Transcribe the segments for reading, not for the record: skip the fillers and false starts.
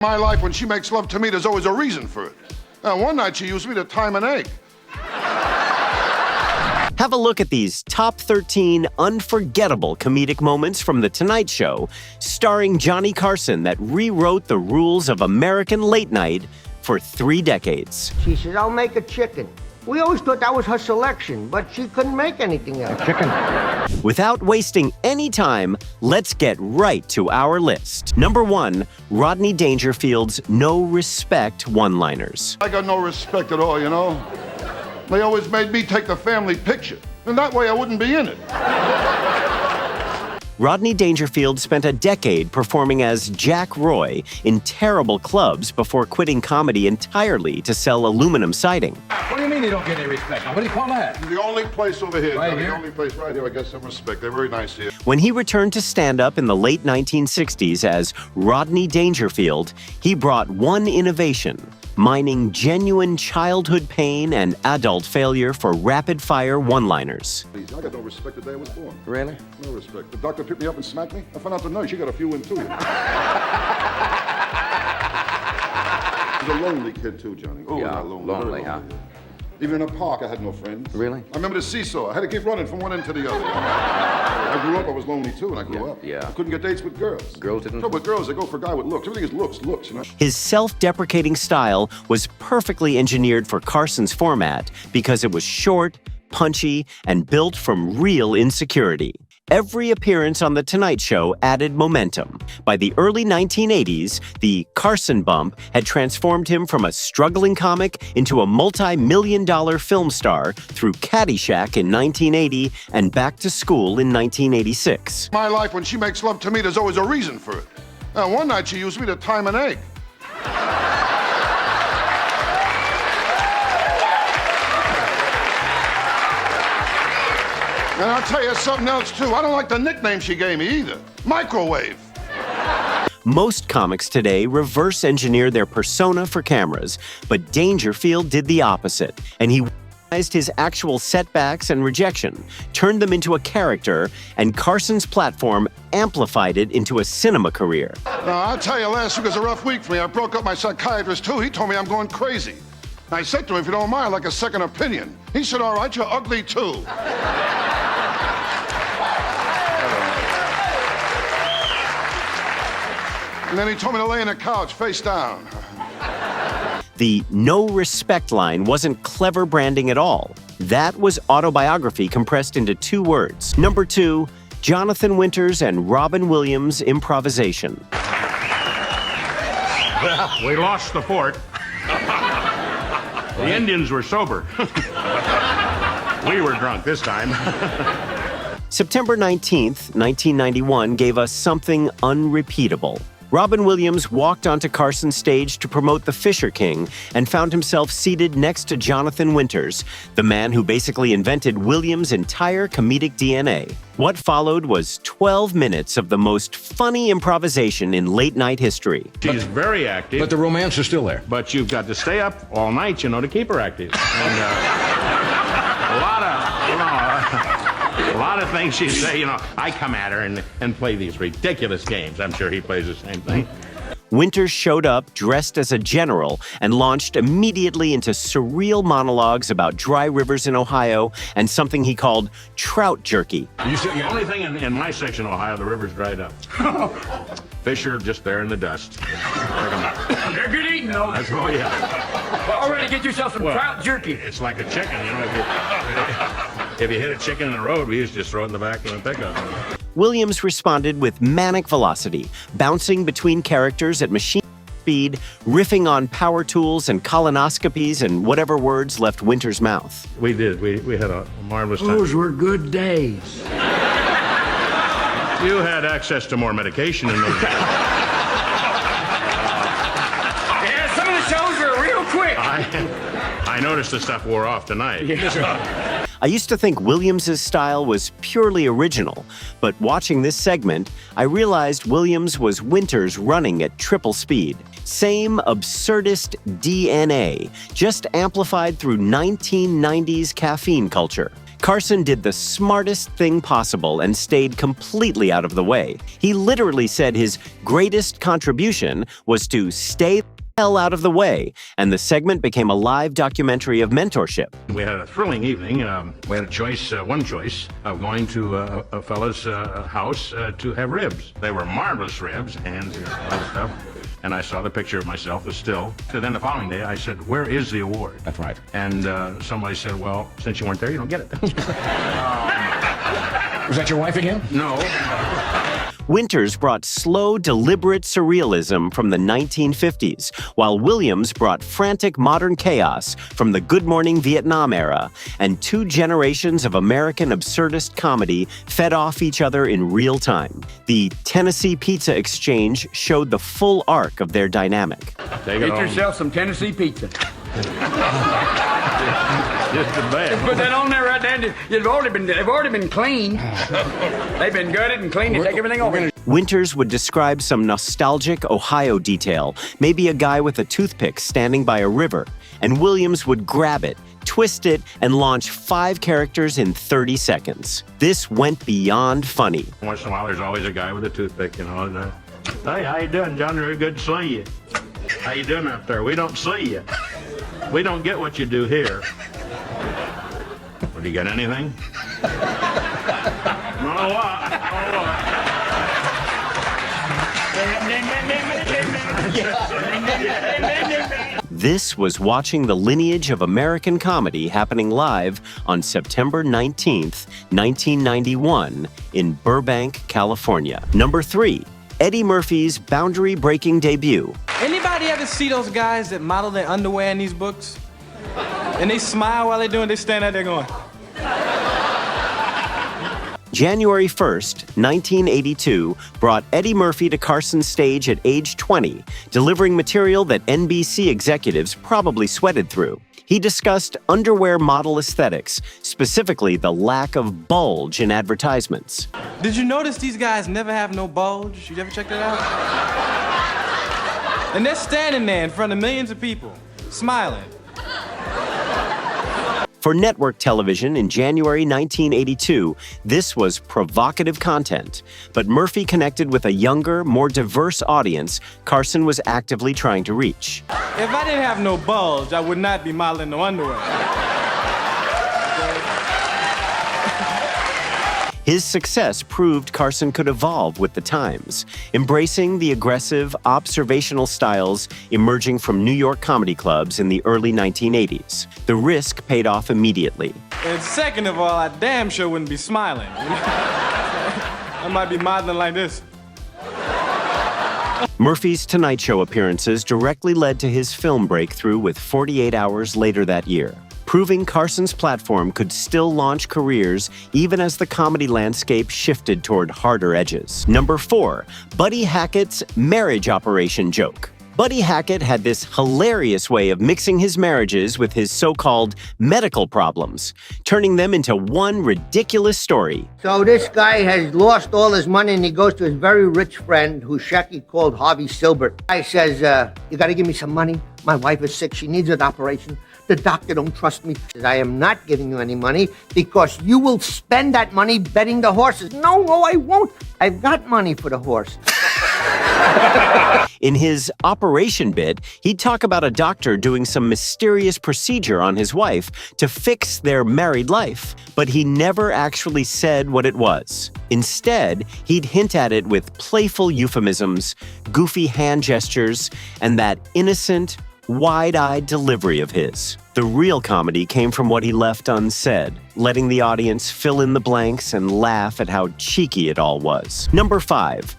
My life, when she makes love to me, there's always a reason for it. One night she used me to time an egg. Have a look at these top 13 unforgettable comedic moments from The Tonight Show, starring Johnny Carson, that rewrote the rules of American late night for 3 decades. She said, I'll make a chicken. We always thought that was her selection, but she couldn't make anything else. Chicken. Without wasting any time, let's get right to our list. Number 1, Rodney Dangerfield's no respect one-liners. I got no respect at all, you know? They always made me take the family picture, and that way I wouldn't be in it. Rodney Dangerfield spent a decade performing as Jack Roy in terrible clubs before quitting comedy entirely to sell aluminum siding. What do you mean they don't get any respect? What do you call that? The only place over here, Right Johnny, here? the only place right here I get some respect. They're very nice here. When he returned to stand-up in the late 1960s as Rodney Dangerfield, he brought one innovation: mining genuine childhood pain and adult failure for rapid-fire one-liners. I got no respect the day I was born. Really? No respect. The doctor picked me up and smacked me. I found out the nurse, she got a few in too. He was a lonely kid too, Johnny. Oh, Yeah, not lonely. lonely, Very huh? Even in the park, I had no friends. Really? I remember the seesaw. I had to keep running from one end to the other. I grew up, I was lonely too, and I grew up. yeah. I couldn't get dates with girls. Girls didn't? No, with girls, they go for a guy with looks. Everything is looks, you know? His self-deprecating style was perfectly engineered for Carson's format because it was short, punchy, and built from real insecurity. Every appearance on The Tonight Show added momentum. By the early 1980s, the Carson bump had transformed him from a struggling comic into a multi-million-dollar film star through Caddyshack in 1980 and Back to School in 1986. My life, when she makes love to me, there's always a reason for it. One night she used me to time an egg. And I'll tell you something else, too. I don't like the nickname she gave me, either. Microwave. Most comics today reverse engineer their persona for cameras, but Dangerfield did the opposite, and he realized his actual setbacks and rejection, turned them into a character, and Carson's platform amplified it into a cinema career. I'll tell you, last week was a rough week for me. I broke up my psychiatrist, too. He told me I'm going crazy. I said to him, if you don't mind, I'd like a second opinion. He said, all right, you're ugly, too. And then he told me to lay on the couch, face down. The no respect line wasn't clever branding at all. That was autobiography compressed into 2 words. Number 2, Jonathan Winters and Robin Williams' Improvisation. We lost the fort. The Indians were sober. We were drunk this time. September 19th, 1991 gave us something unrepeatable. Robin Williams walked onto Carson's stage to promote The Fisher King and found himself seated next to Jonathan Winters, the man who basically invented Williams' entire comedic DNA. What followed was 12 minutes of the most funny improvisation in late-night history. She's very active. But the romance is still there. But you've got to stay up all night, you know, to keep her active. And a lot of things she say, you know, I come at her and play these ridiculous games. I'm sure he plays the same thing. Winters showed up dressed as a general and launched immediately into surreal monologues about dry rivers in Ohio and something he called trout jerky. The only thing in my section of Ohio, the river's dried up. Fish are just there in the dust. They're good eating, though. That's all, yeah. Well, already get yourself some trout jerky. It's like a chicken, you know. If you hit a chicken in the road, we used to just throw it in the back of the pickup. Williams responded with manic velocity, bouncing between characters at machine speed, riffing on power tools and colonoscopies and whatever words left Winters' mouth. We did. We had a marvelous time. Those were good days. You had access to more medication in those days. Yeah, some of the shows were real quick. I noticed the stuff wore off tonight. I used to think Williams' style was purely original, but watching this segment, I realized Williams was Winters running at triple speed. Same absurdist DNA, just amplified through 1990s caffeine culture. Carson did the smartest thing possible and stayed completely out of the way. He literally said his greatest contribution was to stay the hell out of the way, and the segment became a live documentary of mentorship. We had a thrilling evening. We had one choice of going to a fella's house to have ribs. They were marvelous ribs, hands and all that stuff. And I saw the picture of myself as still. So then the following day, I said, "Where is the award?" That's right. And somebody said, "Well, since you weren't there, you don't get it." Was that your wife again? No. Winters brought slow, deliberate surrealism from the 1950s, while Williams brought frantic modern chaos from the Good Morning Vietnam era, and two generations of American absurdist comedy fed off each other in real time. The Tennessee Pizza Exchange showed the full arc of their dynamic. Take it Get home. yourself some Tennessee pizza. Just a bad. Put that on there right there. They've already been cleaned. They've been gutted and cleaned to take everything off. Winters would describe some nostalgic Ohio detail, maybe a guy with a toothpick standing by a river, and Williams would grab it, twist it, and launch 5 characters in 30 seconds. This went beyond funny. Once in a while, there's always a guy with a toothpick, you know. And, hey, how you doing, John? Very good to see you. How you doing up there? We don't see you. We don't get what you do here. Well, do you got anything? Not a lot. Not a lot. This was watching the lineage of American comedy happening live on September 19th, 1991 in Burbank, California. Number 3, Eddie Murphy's boundary-breaking debut. Anybody ever see those guys that model their underwear in these books? And they smile while they're doing it, they stand out there going. January 1st, 1982, brought Eddie Murphy to Carson's stage at age 20, delivering material that NBC executives probably sweated through. He discussed underwear model aesthetics, specifically the lack of bulge in advertisements. Did you notice these guys never have no bulge? You ever check that out? And they're standing there in front of millions of people, smiling. For network television in January 1982, this was provocative content, but Murphy connected with a younger, more diverse audience Carson was actively trying to reach. If I didn't have no bulge, I would not be modeling no underwear. His success proved Carson could evolve with the times, embracing the aggressive, observational styles emerging from New York comedy clubs in the early 1980s. The risk paid off immediately. And second of all, I damn sure wouldn't be smiling. I might be modeling like this. Murphy's Tonight Show appearances directly led to his film breakthrough with 48 Hours later that year, proving Carson's platform could still launch careers even as the comedy landscape shifted toward harder edges. Number 4, Buddy Hackett's marriage operation joke. Buddy Hackett had this hilarious way of mixing his marriages with his so-called medical problems, turning them into one ridiculous story. So this guy has lost all his money and he goes to his very rich friend who's Shecky called Harvey Silbert. Guy says, you gotta give me some money. My wife is sick, she needs an operation. The doctor don't trust me. I am not giving you any money because you will spend that money betting the horses. No, I won't. I've got money for the horse. In his operation bit, he'd talk about a doctor doing some mysterious procedure on his wife to fix their married life, but he never actually said what it was. Instead, he'd hint at it with playful euphemisms, goofy hand gestures, and that innocent, wide-eyed delivery of his. The real comedy came from what he left unsaid, letting the audience fill in the blanks and laugh at how cheeky it all was. Number 5,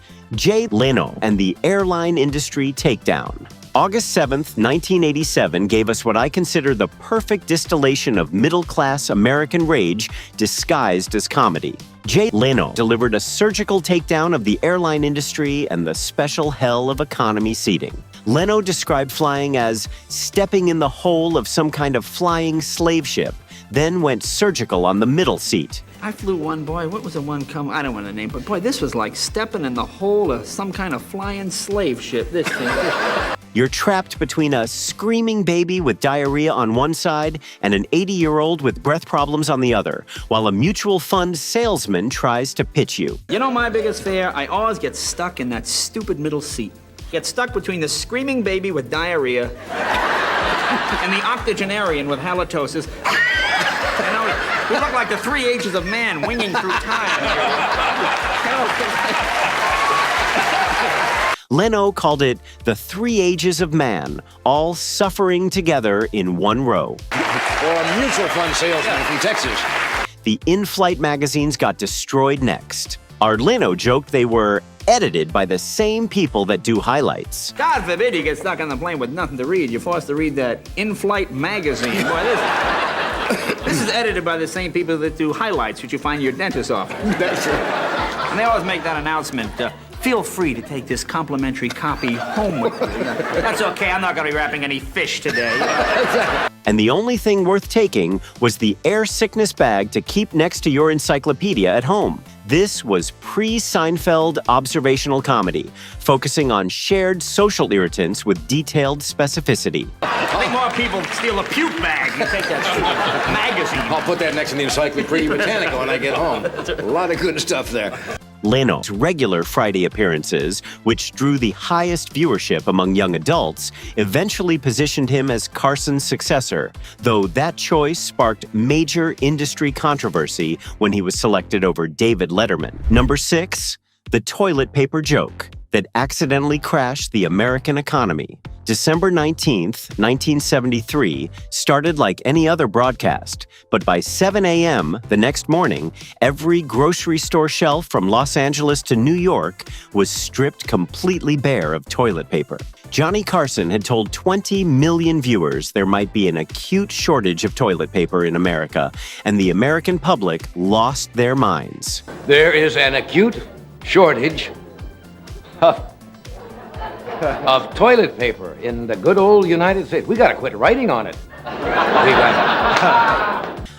Leno and the airline industry takedown. August 7th, 1987 gave us what I consider the perfect distillation of middle-class American rage disguised as comedy. Leno delivered a surgical takedown of the airline industry and the special hell of economy seating. Leno described flying as stepping in the hole of some kind of flying slave ship, then went surgical on the middle seat. I flew one, boy, what was the one I don't want to name, but boy, this was like stepping in the hole of some kind of flying slave ship, this thing. You're trapped between a screaming baby with diarrhea on one side and an 80-year-old with breath problems on the other, while a mutual fund salesman tries to pitch you. You know my biggest fear? I always get stuck in that stupid middle seat. Get stuck between the screaming baby with diarrhea and the octogenarian with halitosis. You know, we look like the 3 ages of man winging through time. Leno called it the 3 ages of man, all suffering together in one row. Or a mutual fund salesman from Texas. The in-flight magazines got destroyed next. Our Leno joked they were edited by the same people that do highlights. God forbid you get stuck on the plane with nothing to read. You're forced to read that in-flight magazine. Boy, this is edited by the same people that do highlights, which you find in your dentist's office. That's right. And they always make that announcement, feel free to take this complimentary copy home with you. That's okay, I'm not gonna be wrapping any fish today. And the only thing worth taking was the air sickness bag to keep next to your encyclopedia at home. This was pre-Seinfeld observational comedy, focusing on shared social irritants with detailed specificity. I think more people steal a puke bag than take that magazine. I'll put that next to the Encyclopedia Britannica when I get home. A lot of good stuff there. Leno's regular Friday appearances, which drew the highest viewership among young adults, eventually positioned him as Carson's successor, though that choice sparked major industry controversy when he was selected over David Letterman. Number 6, the toilet paper joke that accidentally crashed the American economy. December 19th, 1973 started like any other broadcast, but by 7 a.m. the next morning, every grocery store shelf from Los Angeles to New York was stripped completely bare of toilet paper. Johnny Carson had told 20 million viewers there might be an acute shortage of toilet paper in America, and the American public lost their minds. There is an acute shortage of toilet paper in the good old United States. We gotta quit writing on it.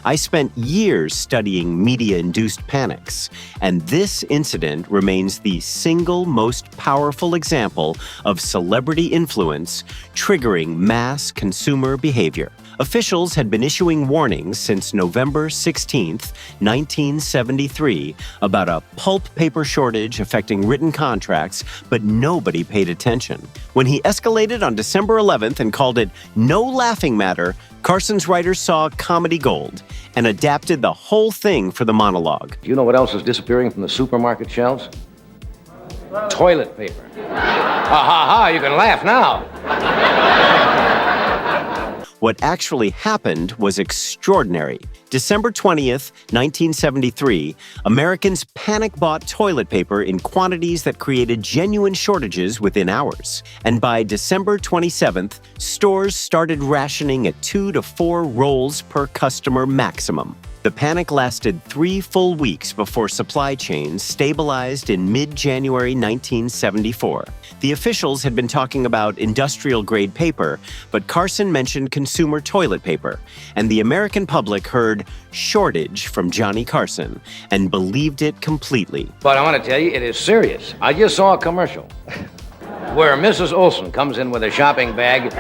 I spent years studying media-induced panics, and this incident remains the single most powerful example of celebrity influence triggering mass consumer behavior. Officials had been issuing warnings since November 16, 1973, about a pulp paper shortage affecting written contracts, but nobody paid attention. When he escalated on December 11th and called it no laughing matter, Carson's writers saw comedy gold and adapted the whole thing for the monologue. Do you know what else is disappearing from the supermarket shelves? Toilet paper. Ha ha ha, you can laugh now. What actually happened was extraordinary. December 20th, 1973, Americans panic-bought toilet paper in quantities that created genuine shortages within hours. And by December 27th, stores started rationing at 2 to 4 rolls per customer maximum. The panic lasted 3 full weeks before supply chains stabilized in mid-January 1974. The officials had been talking about industrial-grade paper, but Carson mentioned consumer toilet paper, and the American public heard shortage from Johnny Carson and believed it completely. But I want to tell you, it is serious. I just saw a commercial where Mrs. Olson comes in with a shopping bag,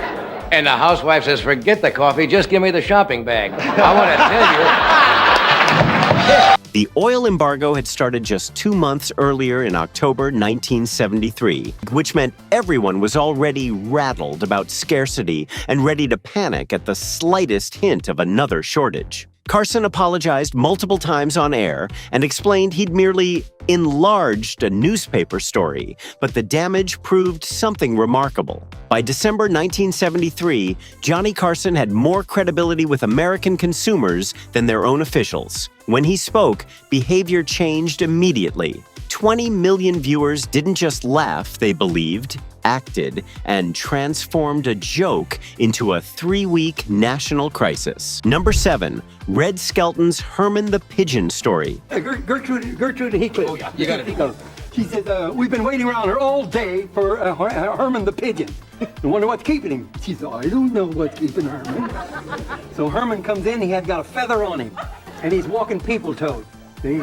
and the housewife says, "Forget the coffee, just give me the shopping bag." I want to tell you... The oil embargo had started just 2 months earlier in October 1973, which meant everyone was already rattled about scarcity and ready to panic at the slightest hint of another shortage. Carson apologized multiple times on air and explained he'd merely enlarged a newspaper story, but the damage proved something remarkable. By December 1973, Johnny Carson had more credibility with American consumers than their own officials. When he spoke, behavior changed immediately. 20 million viewers didn't just laugh, they believed, acted, and transformed a joke into a 3-week national crisis. Number 7, Red Skelton's Herman the Pigeon story. Gertrude Heathcliff. Oh, yeah. You got it. She says, we've been waiting around here all day for Herman the Pigeon. I wonder what's keeping him. She said, I don't know what's keeping Herman. So Herman comes in, he had got a feather on him, and he's walking people-toed. See?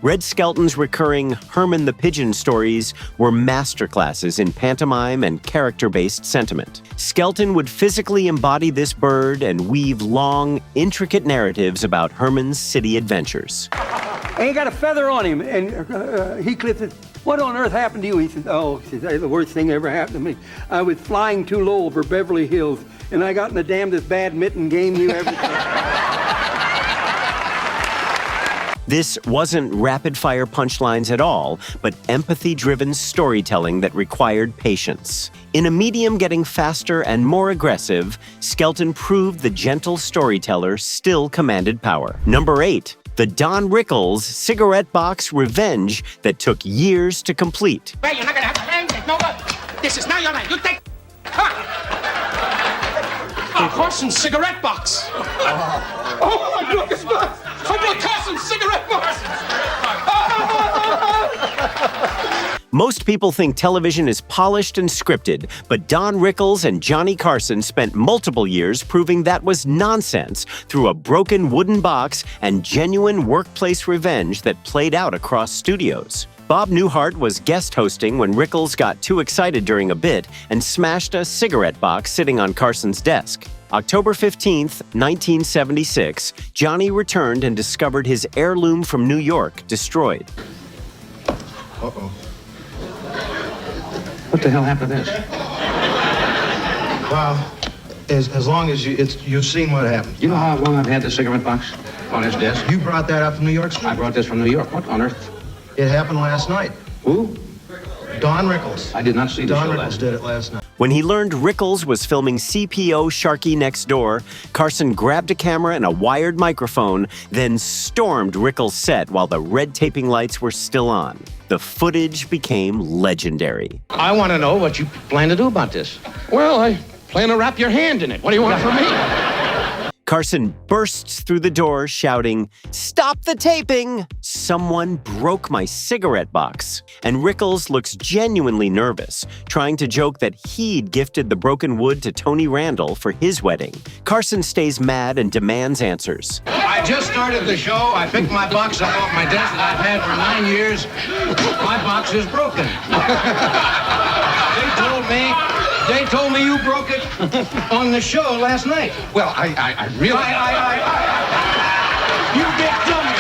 Red Skelton's recurring Herman the Pigeon stories were masterclasses in pantomime and character-based sentiment. Skelton would physically embody this bird and weave long, intricate narratives about Herman's city adventures. Ain't got a feather on him. And Heathcliff said, what on earth happened to you? He said, oh, that's the worst thing that ever happened to me. I was flying too low over Beverly Hills, and I got in the damnedest badminton game you ever saw. This wasn't rapid-fire punchlines at all, but empathy-driven storytelling that required patience. In a medium getting faster and more aggressive, Skelton proved the gentle storyteller still commanded power. Number 8. The Don Rickles cigarette box revenge that took years to complete. Hey, you're not gonna have to hang. No, this is now your night. You take. Carson's cigarette box. Oh, I broke his box. I broke Carson's cigarette box. Most people think television is polished and scripted, but Don Rickles and Johnny Carson spent multiple years proving that was nonsense through a broken wooden box and genuine workplace revenge that played out across studios. Bob Newhart was guest hosting when Rickles got too excited during a bit and smashed a cigarette box sitting on Carson's desk. October 15th, 1976, Johnny returned and discovered his heirloom from New York destroyed. Uh-oh. What the hell happened to this? Well, as long as you've seen what happened. You know how long I've had the cigarette box on his desk? You brought that up from New York City? I brought this from New York. What on earth? It happened last night. Who? Don Rickles. I did not see the Don show Rickles last did it last night. When he learned Rickles was filming CPO Sharky Next Door, Carson grabbed a camera and a wired microphone, then stormed Rickles' set while the red taping lights were still on. The footage became legendary. I want to know what you plan to do about this. Well, I plan to wrap your hand in it. What do you want from me? Carson bursts through the door shouting, "Stop the taping! Someone broke my cigarette box." And Rickles looks genuinely nervous, trying to joke that he'd gifted the broken wood to Tony Randall for his wedding. Carson stays mad and demands answers. I just started the show. I picked my box up off my desk that I've had for 9 years. My box is broken. They told me you broke it on the show last night. Well, I really... You big dummy!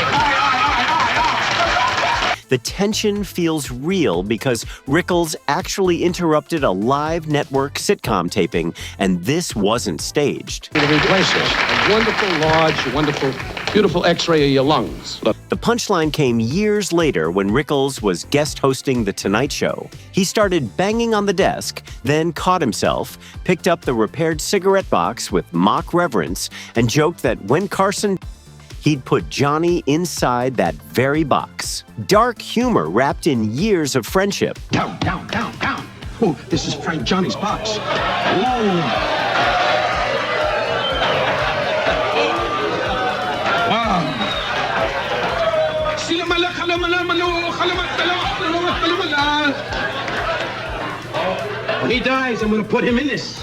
The tension feels real because Rickles actually interrupted a live network sitcom taping, and this wasn't staged. To replace this. A wonderful, large, wonderful, beautiful x-ray of your lungs. Look. The punchline came years later when Rickles was guest hosting The Tonight Show. He started banging on the desk, then caught himself, picked up the repaired cigarette box with mock reverence, and joked that when Carson he'd put Johnny inside that very box. Dark humor wrapped in years of friendship. Down. Oh, this is Frank Johnny's box. When he dies, I'm gonna put him in this.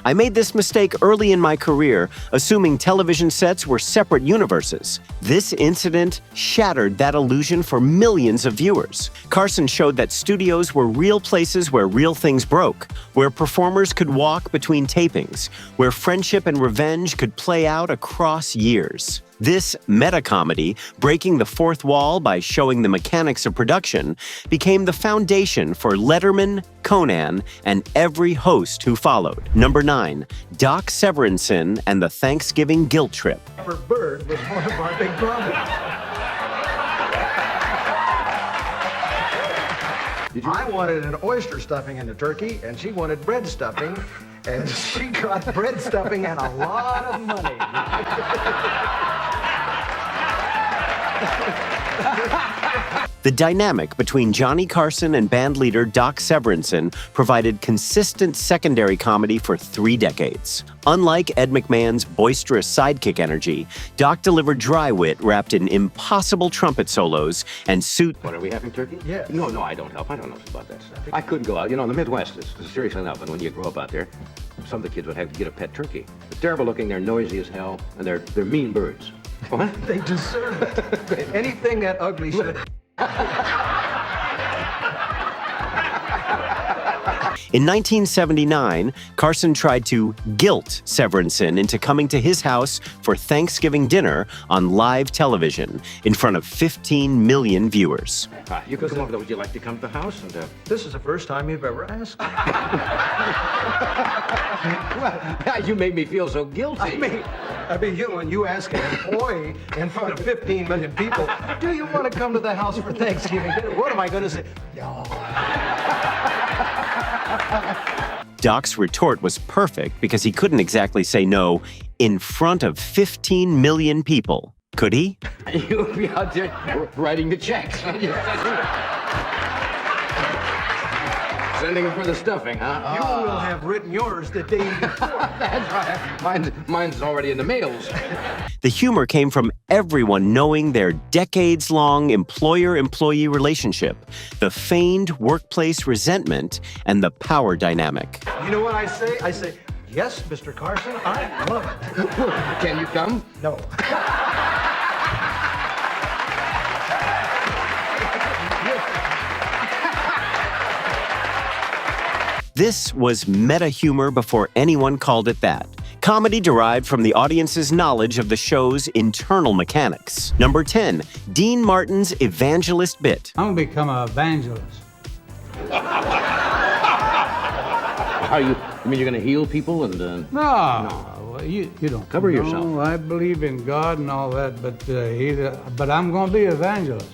I made this mistake early in my career, assuming television sets were separate universes. This incident shattered that illusion for millions of viewers. Carson showed that studios were real places where real things broke, where performers could walk between tapings, where friendship and revenge could play out across years. This meta-comedy, breaking the fourth wall by showing the mechanics of production, became the foundation for Letterman, Conan, and every host who followed. Number 9, Doc Severinsen and the Thanksgiving Guilt Trip. Bird was one of our big problems. I wanted an oyster stuffing in the turkey, and she wanted bread stuffing, and she got bread stuffing and a lot of money. The dynamic between Johnny Carson and bandleader Doc Severinsen provided consistent secondary comedy for 3 decades. Unlike Ed McMahon's boisterous sidekick energy, Doc delivered dry wit wrapped in impossible trumpet solos and What, are we having turkey? Yeah. No, I don't help. I don't know about that stuff. I couldn't go out. You know, in the Midwest, it's seriously enough. And when you grow up out there, some of the kids would have to get a pet turkey. They're terrible looking, they're noisy as hell, and they're mean birds. What? They deserve it. Anything that ugly should. In 1979, Carson tried to guilt Severinsen into coming to his house for Thanksgiving dinner on live television in front of 15 million viewers. You could come over. Would you like to come to the house? And This is the first time you've ever asked. well, you made me feel so guilty. I mean, when you ask an employee in front of 15 million people, do you want to come to the house for Thanksgiving dinner? What am I going to say? No. Doc's retort was perfect because he couldn't exactly say no in front of 15 million people. Could he? You'll be out there writing the checks. Sending them for the stuffing, huh? You will have written yours the day before. That's right. Mine's already in the mails. The humor came from everyone knowing their decades-long employer-employee relationship, the feigned workplace resentment, and the power dynamic. You know what I say? I say, yes, Mr. Carson, I love it. Can you come? No. This was meta humor before anyone called it that. Comedy derived from the audience's knowledge of the show's internal mechanics. Number 10, Dean Martin's Evangelist bit. I'm gonna become an evangelist. How you mean you're gonna heal people and No, well, you don't. Cover yourself. No, I believe in God and all that, but I'm gonna be an evangelist.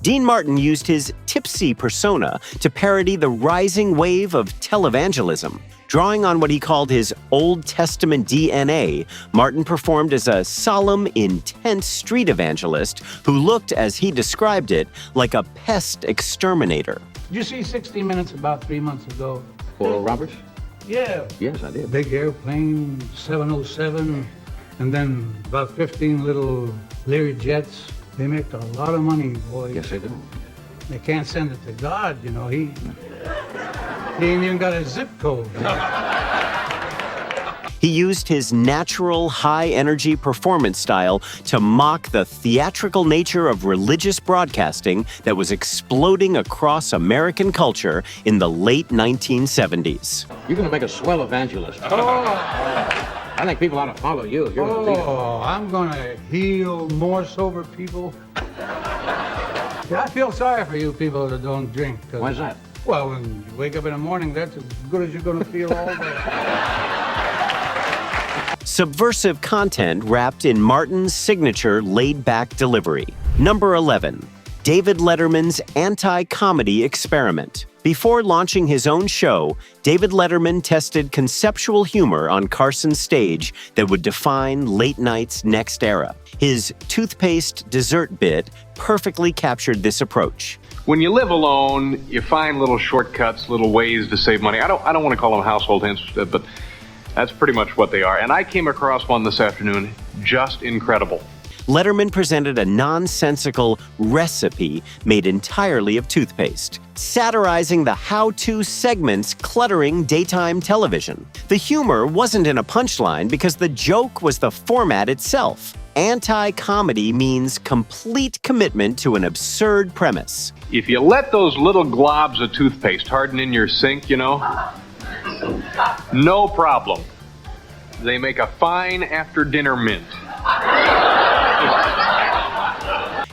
Dean Martin used his tipsy persona to parody the rising wave of televangelism. Drawing on what he called his Old Testament DNA, Martin performed as a solemn, intense street evangelist who looked, as he described it, like a pest exterminator. Did you see 60 Minutes about 3 months ago? Oral Roberts? Yeah. Yes, I did. Big airplane, 707, and then about 15 little Lear jets. They make a lot of money, boy. Yes, they do. They can't send it to God, you know. He ain't even got a zip code. He used his natural, high-energy performance style to mock the theatrical nature of religious broadcasting that was exploding across American culture in the late 1970s. You're gonna make a swell evangelist. I think people ought to follow you. You're the leader. I'm gonna heal more sober people. Yeah, I feel sorry for you people that don't drink. Why's that? Well, when you wake up in the morning, that's as good as you're gonna feel all day. Subversive content wrapped in Martin's signature laid-back delivery. Number 11, David Letterman's anti-comedy experiment. Before launching his own show, David Letterman tested conceptual humor on Carson's stage that would define late night's next era. His toothpaste dessert bit perfectly captured this approach. When you live alone, you find little shortcuts, little ways to save money. I don't want to call them household hints, but that's pretty much what they are. And I came across one this afternoon, just incredible. Letterman presented a nonsensical recipe made entirely of toothpaste, satirizing the how-to segments cluttering daytime television. The humor wasn't in a punchline because the joke was the format itself. Anti-comedy means complete commitment to an absurd premise. If you let those little globs of toothpaste harden in your sink, no problem. They make a fine after-dinner mint.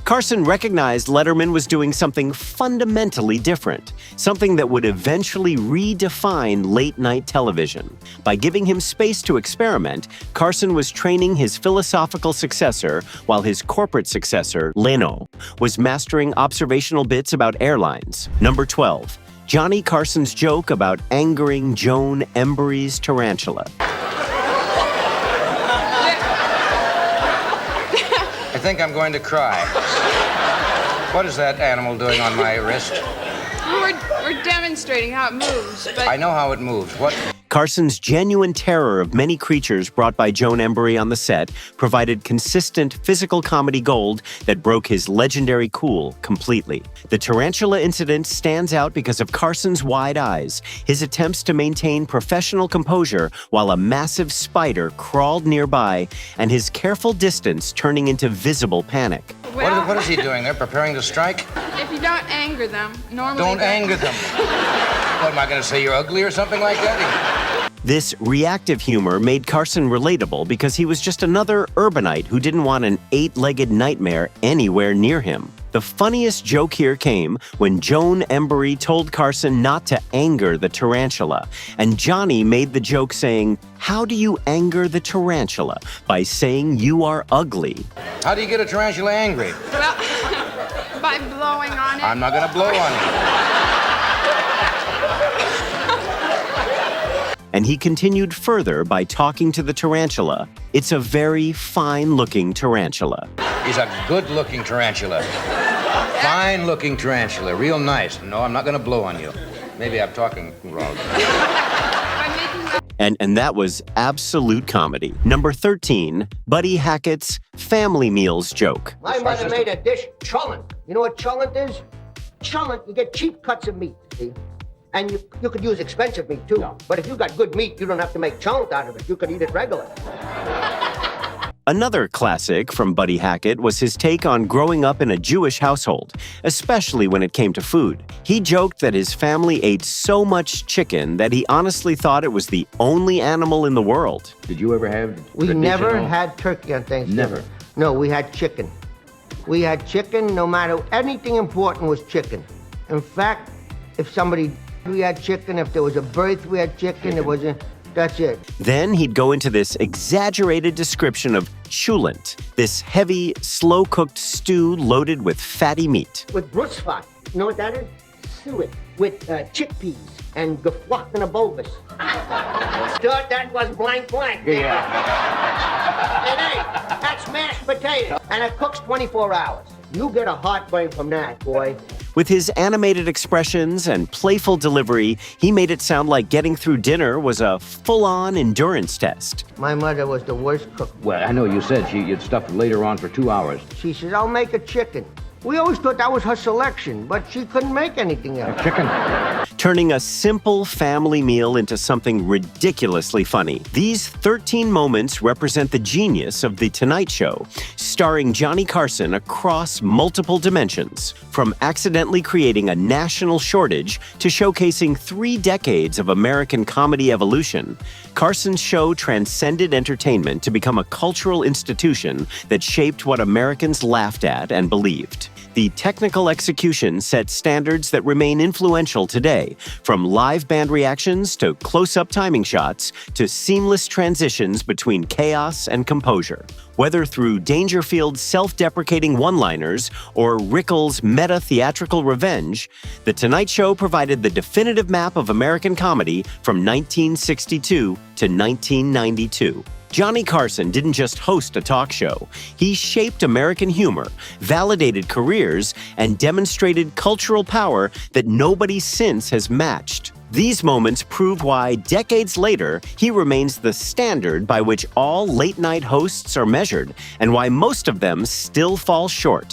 Carson recognized Letterman was doing something fundamentally different, something that would eventually redefine late-night television. By giving him space to experiment, Carson was training his philosophical successor, while his corporate successor, Leno, was mastering observational bits about airlines. Number 12, Johnny Carson's joke about angering Joan Embery's Tarantula. I think I'm going to cry. What is that animal doing on my wrist? We're demonstrating how it moves, but... I know how it moves. What? Carson's genuine terror of many creatures brought by Joan Embery on the set provided consistent physical comedy gold that broke his legendary cool completely. The tarantula incident stands out because of Carson's wide eyes, his attempts to maintain professional composure while a massive spider crawled nearby, and his careful distance turning into visible panic. Well, what is he doing? They're preparing to strike? If you don't anger them, normally... Don't anger them. What, am I going to say you're ugly or something like that? This reactive humor made Carson relatable because he was just another urbanite who didn't want an eight-legged nightmare anywhere near him. The funniest joke here came when Joan Embery told Carson not to anger the tarantula, and Johnny made the joke saying, "How do you anger the tarantula?" by saying you are ugly. How do you get a tarantula angry? Well, by blowing on it. I'm not going to blow on you. And he continued further by talking to the tarantula. It's a very fine-looking tarantula. He's a good-looking tarantula. Fine-looking tarantula. Real nice. No, I'm not going to blow on you. Maybe I'm talking wrong. And that was absolute comedy. Number 13, Buddy Hackett's family meals joke. My mother made a dish, cholent. You know what cholent is? Cholent, you get cheap cuts of meat, see? And you could use expensive meat, too. No. But if you got good meat, you don't have to make cholent out of it. You could eat it regular. Another classic from Buddy Hackett was his take on growing up in a Jewish household, especially when it came to food. He joked that his family ate so much chicken that he honestly thought it was the only animal in the world. Did you ever have We never had turkey on Thanksgiving. Never? No, we had chicken. We had chicken, no matter, anything important was chicken. In fact, if somebody, we had chicken. If there was a birth, we had chicken. It was that's it. Then he'd go into this exaggerated description of chulent, this heavy, slow-cooked stew loaded with fatty meat. With brusfat, you know what that is? Suet. With chickpeas and geflochtene bulbus. Thought that was blank. Yeah. And hey, that's mashed potato. And it cooks 24 hours. You get a heartburn from that, boy. With his animated expressions and playful delivery, he made it sound like getting through dinner was a full-on endurance test. My mother was the worst cook. Well, I know you said you'd stuff later on for 2 hours. She said, I'll make a chicken. We always thought that was her selection, but she couldn't make anything else. A chicken? Turning a simple family meal into something ridiculously funny. These 13 moments represent the genius of The Tonight Show, starring Johnny Carson across multiple dimensions, from accidentally creating a national shortage to showcasing 3 decades of American comedy evolution. Carson's show transcended entertainment to become a cultural institution that shaped what Americans laughed at and believed. The technical execution set standards that remain influential today, from live band reactions to close-up timing shots to seamless transitions between chaos and composure. Whether through Dangerfield's self-deprecating one-liners or Rickles' meta-theatrical revenge, The Tonight Show provided the definitive map of American comedy from 1962 to 1992. Johnny Carson didn't just host a talk show. He shaped American humor, validated careers, and demonstrated cultural power that nobody since has matched. These moments prove why, decades later, he remains the standard by which all late-night hosts are measured, and why most of them still fall short.